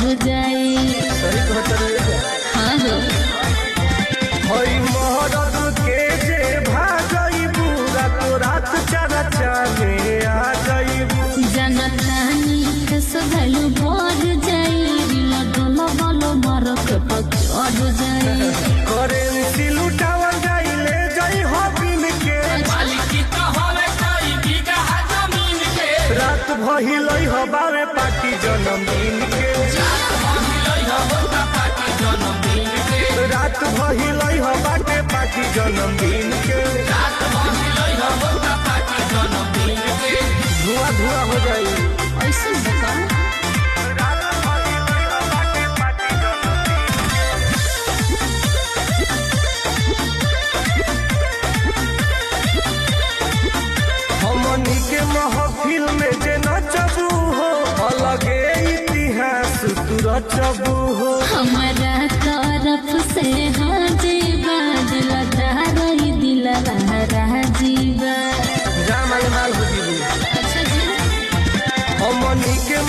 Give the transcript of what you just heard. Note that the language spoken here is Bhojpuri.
बढ़ जाए। सही कहत हाँ हो हई महरद के जे भागईबू रातो रात चारा चाहे आ जाईबू जनतानी कस भैलू बढ़ जाए। लगल बलो मरक चढ़ जाए। करेंसी लुटावल जाई ले जाई हो बिन के रात भइलई हो बावे पार्टी जन्मदिन के रात भइलई हो बाटे पार्टी जन्मदिन के धुआं धुआं हो जाई ऐसे बता हमनी के महफिल में जे नचबू हो अलगे इतिहास तू रचबू हो हमारा तरफ से हाँ जीवा दिलदार दिलवा जीवा। जा माल माल हो जीबू अच्छा जी हमनी के